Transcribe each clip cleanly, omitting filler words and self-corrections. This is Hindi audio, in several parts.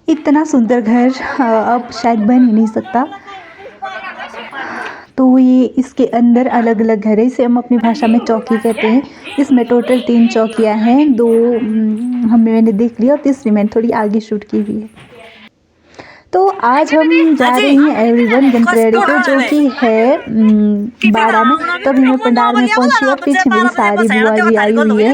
इतना सुंदर घर अब शायद बन ही नहीं सकता। तो ये इसके अंदर अलग अलग घर है, इसे हम अपनी भाषा में चौकी कहते हैं। इसमें टोटल 3 चौकियाँ हैं, 2 मैंने देख लिया और तीसरी मैंने थोड़ी आगे शूट की हुई है। तो आज हम जा रहे हैं एवरीवन गंतरेड़ी को, जो कि है बाड़ा में। तो अभी मैं पंडाल में पहुंची और पीछे मेरी सारी बुआ जी आई हुई है।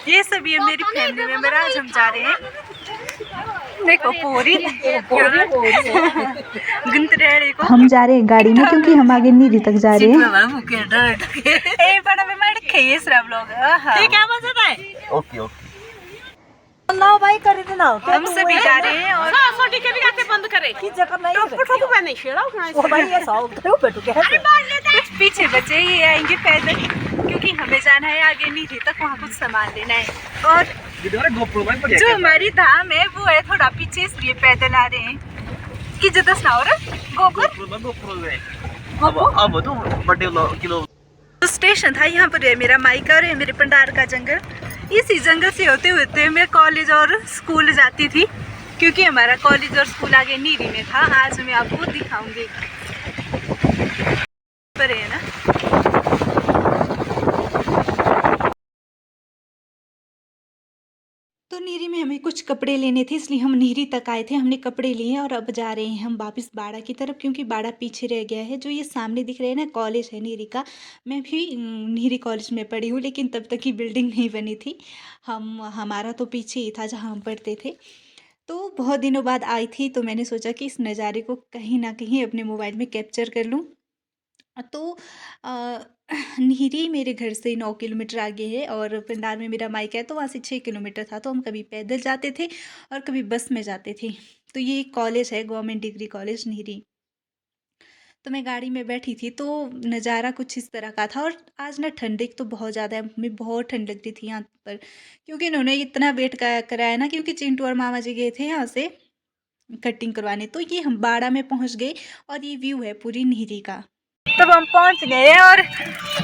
ये सब ये मेरी फैमिली मेंबर, आज हम जा रहे हैं देखो पूरी गंतरेड़ी को। हम जा रहे हैं गाड़ी में क्योंकि हम आगे नीरी तक जा रहे हैं। ओके ओके लाओ भाई कर देना, हम सभी जा रहे हैं और सोटी के भी आके बंद करे की जगह नहीं टोप पे नहीं छेड़ा ओ भाई ये साउ तो बैठो के अरे बाल ले कुछ पीछे बचे ये आएंगे पैदल, क्योंकि हमें जाना है आगे नीचे तक, वहाँ कुछ सामान लेना है। और जो हमारी धाम है वो है थोड़ा पीछे, इसलिए पैदल आ रहे हैं। की जगह सुनाओ रे गोकुल अब तो बड़े किलो स्टेशन था, यहाँ पर है मेरा मायका और है मेरे पंडार का जंगल। इसी जंगल से होते होते मैं कॉलेज और स्कूल जाती थी, क्योंकि हमारा कॉलेज और स्कूल आगे नीरी में था। आज मैं आपको दिखाऊंगी पर है ना। तो नीरी में हमें कुछ कपड़े लेने थे, इसलिए हम नीरी तक आए थे, हमने कपड़े लिए और अब जा रहे हैं हम वापस बाड़ा की तरफ, क्योंकि बाड़ा पीछे रह गया है। जो ये सामने दिख रहे हैं ना, कॉलेज है नीरी का। मैं भी नीरी कॉलेज में पढ़ी हूँ, लेकिन तब तक की बिल्डिंग नहीं बनी थी। हमारा तो पीछे ही था जहाँ हम पढ़ते थे। तो बहुत दिनों बाद आई थी, तो मैंने सोचा कि इस नज़ारे को कहीं ना कहीं अपने मोबाइल में कैप्चर कर लूँ। तो नीरी मेरे घर से 9 किलोमीटर आगे है और पंडाल में मेरा मायका है, तो वहाँ से 6 किलोमीटर था। तो हम कभी पैदल जाते थे और कभी बस में जाते थे। तो ये कॉलेज है, गवर्नमेंट डिग्री कॉलेज नीरी। तो मैं गाड़ी में बैठी थी, तो नज़ारा कुछ इस तरह का था। और आज ना ठंडक तो बहुत ज़्यादा है, हमें बहुत ठंड लग रही थी यहाँ पर, क्योंकि इन्होंने इतना वेट कराया ना, क्योंकि चिंटू और मामा जी गए थे यहाँ से कटिंग करवाने। तो ये हम बाड़ा में पहुँच गए और ये व्यू है पूरी नीरी का। तब हम पहुंच गए हैं और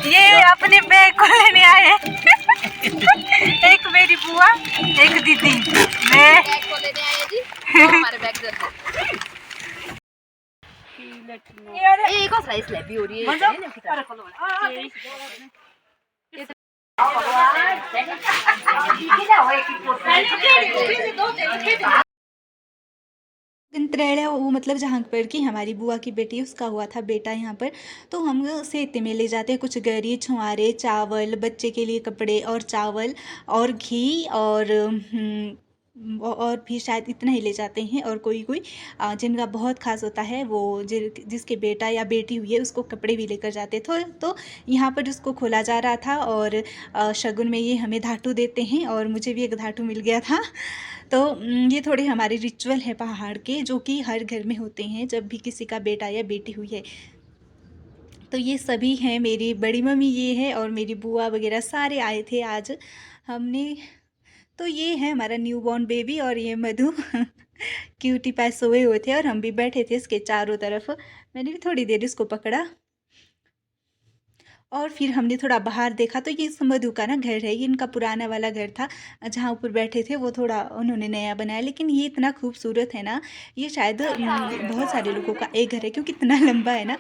ये अपने बैग को लेने आए हैं। एक मेरी बुआ, एक दीदी, मैं बैग को लेने आए जी। हमारे बैग दे दो। ये को स्लाइस ले भी हो रही है। गंतरेड़ा वो मतलब जहाँ पर कि हमारी बुआ की बेटी, उसका हुआ था बेटा यहाँ पर। तो हम सेते में ले जाते हैं कुछ गरी, छुआरे, चावल, बच्चे के लिए कपड़े और चावल और घी और भी शायद इतना ही ले जाते हैं। और कोई कोई जिनका बहुत खास होता है, वो जिसके बेटा या बेटी हुई है, उसको कपड़े भी लेकर जाते थे। तो यहाँ पर उसको खोला जा रहा था और शगुन में ये हमें धातु देते हैं और मुझे भी एक धातु मिल गया था। तो ये थोड़े हमारे रिचुअल है पहाड़ के, जो कि हर घर में होते हैं जब भी किसी का बेटा या बेटी हुई है। तो ये सभी हैं, मेरी बड़ी मम्मी ये है और मेरी बुआ वगैरह सारे आए थे आज हमने। तो ये है हमारा न्यू बॉर्न बेबी और ये मधु क्यूटी पास सोए हुए थे और हम भी बैठे थे इसके चारों तरफ। मैंने भी थोड़ी देर इसको पकड़ा और फिर हमने थोड़ा बाहर देखा। तो ये मधु का ना घर है, ये इनका पुराना वाला घर था जहाँ ऊपर बैठे थे, वो थोड़ा उन्होंने नया बनाया। लेकिन ये इतना खूबसूरत है ना, ये शायद बहुत सारे लोगों का एक घर है, क्योंकि इतना लंबा है ना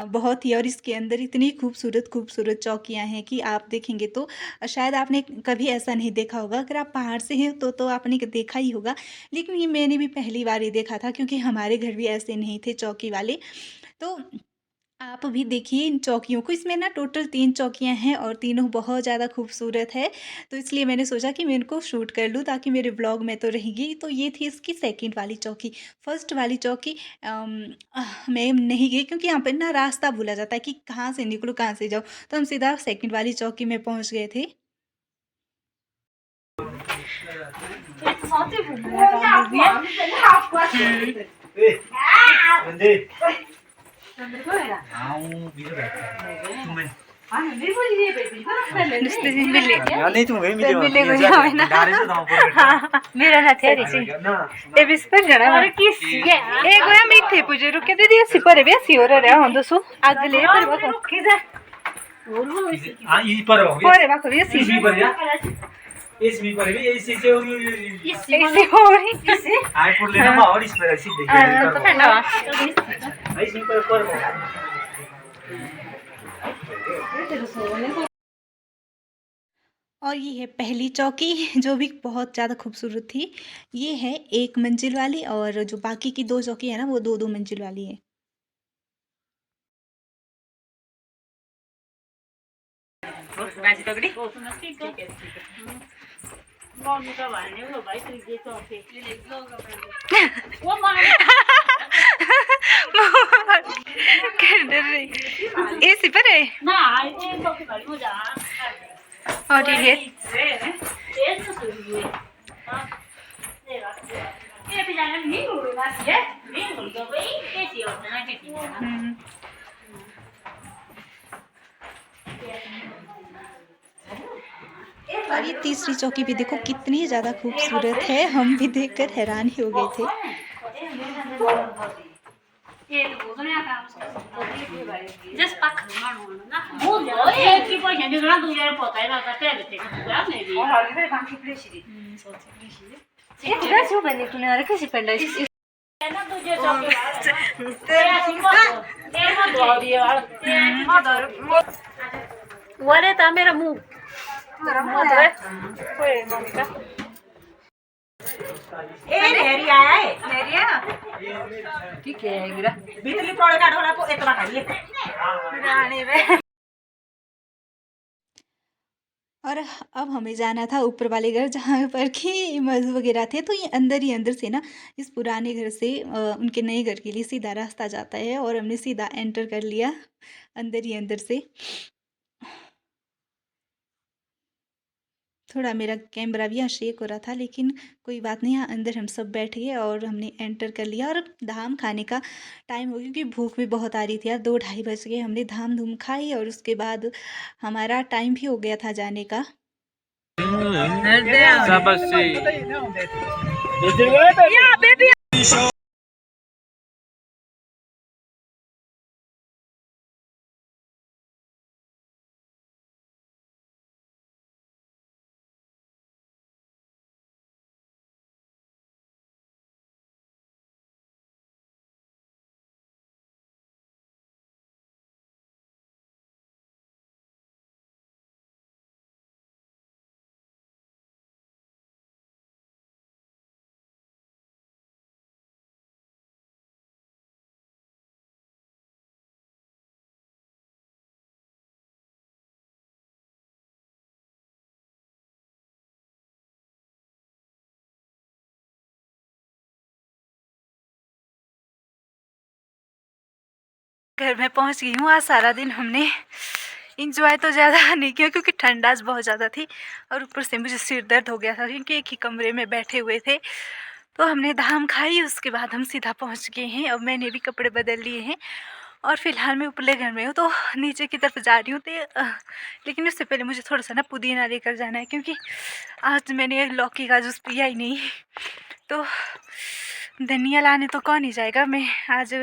बहुत ही। और इसके अंदर इतनी खूबसूरत खूबसूरत चौकियाँ हैं कि आप देखेंगे तो शायद आपने कभी ऐसा नहीं देखा होगा। अगर आप पहाड़ से हैं तो आपने देखा ही होगा, लेकिन ये मैंने भी पहली बार ही देखा था, क्योंकि हमारे घर भी ऐसे नहीं थे चौकी वाले। तो आप भी देखिए इन चौकियों को। इसमें ना टोटल 3 चौकियां हैं और तीनों बहुत ज़्यादा खूबसूरत है। तो इसलिए मैंने सोचा कि मैं इनको शूट कर लूँ ताकि मेरे ब्लॉग में तो रहेगी। तो ये थी इसकी सेकंड वाली चौकी। फर्स्ट वाली चौकी मैं नहीं गई, क्योंकि यहाँ पर ना रास्ता भूला जाता है कि कहाँ से निकलूँ कहाँ से जाऊँ। तो हम सीधा सेकंड वाली चौकी में पहुँच गए थे। मेरा ना थे ए बिस पर जणा और किस ए गोया मीठे पूजे रुके दे दिया सिपर बे सिओर रे हम दोसो अगले पर बको 이 이빨에 봐. Ore va così, sì. 이 이빨이야? 이 이빨이 이 시세오니. Sì, sì. आई पुर लेना बा और इस पर ऐसी देखिए तो ठंडा हुआ। आई सी पर कर और ये है पहली चौकी जो भी बहुत ज़्यादा खूबसूरत थी। ये है 1 मंजिल वाली और जो बाकी की 2 चौकी है ना वो 2-2 मंजिल वाली है। Gaji togri? कर डर रही एसी पर है और ये और ये तीसरी चौकी भी देखो कितनी ज़्यादा खूबसूरत है। हम भी देखकर हैरान ही हो गए थे। Vuole ta मेरा मुंह ठीक है गिरा बिजली तोड़ का ढोला को इतना खाइए रानी में। और अब हमें जाना था ऊपर वाले घर जहाँ पर कि मज़े वगैरह थे। तो ये अंदर ही अंदर से ना इस पुराने घर से उनके नए घर के लिए सीधा रास्ता जाता है और हमने सीधा एंटर कर लिया अंदर ही अंदर से। थोड़ा मेरा कैमरा भी यहाँ शेक हो रहा था लेकिन कोई बात नहीं, यहाँ अंदर हम सब बैठ गए और हमने एंटर कर लिया। और धाम खाने का टाइम हो गया क्योंकि भूख भी बहुत आ रही थी यार। 2-2:30 बज गए। हमने धाम धूम खाई और उसके बाद हमारा टाइम भी हो गया था जाने का। घर में पहुंच गई हूँ। आज सारा दिन हमने इंजॉय तो ज़्यादा नहीं किया क्योंकि ठंडास बहुत ज़्यादा थी और ऊपर से मुझे सिर दर्द हो गया था क्योंकि एक ही कमरे में बैठे हुए थे। तो हमने धाम खाई, उसके बाद हम सीधा पहुंच गए हैं। अब मैंने भी कपड़े बदल लिए हैं और फ़िलहाल मैं ऊपरले घर में हूँ तो नीचे की तरफ जा रही हूँ। तो लेकिन उससे पहले मुझे थोड़ा सा ना पुदीना लेकर जाना है क्योंकि आज मैंने लौकी का जूस पिया ही नहीं। तो धनिया लाने तो कौन ही जाएगा, मैं आज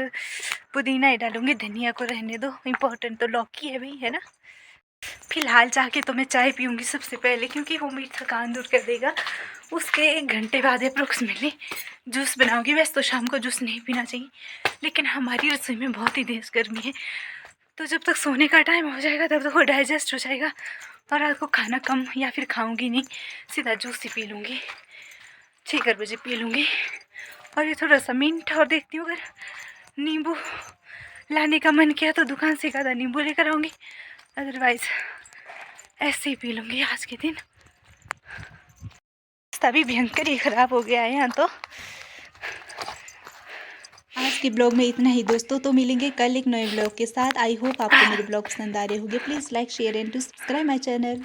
पुदीना ही डालूँगी। धनिया को रहने दो, इम्पोर्टेंट तो लौकी है भाई, है ना। फ़िलहाल जाके तो मैं चाय पीऊँगी सबसे पहले क्योंकि वो मेरी थकान दूर कर देगा। उसके 1 घंटे बाद अप्रोक्सीमेटली जूस बनाऊँगी। वैसे तो शाम को जूस नहीं पीना चाहिए लेकिन हमारी रसोई में बहुत ही तेज़ गर्मी है तो जब तक सोने का टाइम हो जाएगा तब तक वो डाइजेस्ट हो जाएगा और रात को खाना कम या फिर खाऊँगी नहीं, सीधा जूस ही पी लूँगी। 6 बजे पी लूँगी। और ये थोड़ा सा मिंट और देखती हूँ, अगर नींबू लाने का मन किया तो दुकान से एक आधा नींबू लेकर आऊँगी, अदरवाइज़ ऐसे ही पी लूँगी आज के दिन। रास्ता भी भयंकर ही ख़राब हो गया है यहाँ तो। आज के ब्लॉग में इतना ही दोस्तों, तो मिलेंगे कल एक नए ब्लॉग के साथ। आई होप आपको मेरे ब्लॉग पसंद आ रहे होंगे। Please like share and to subscribe my channel.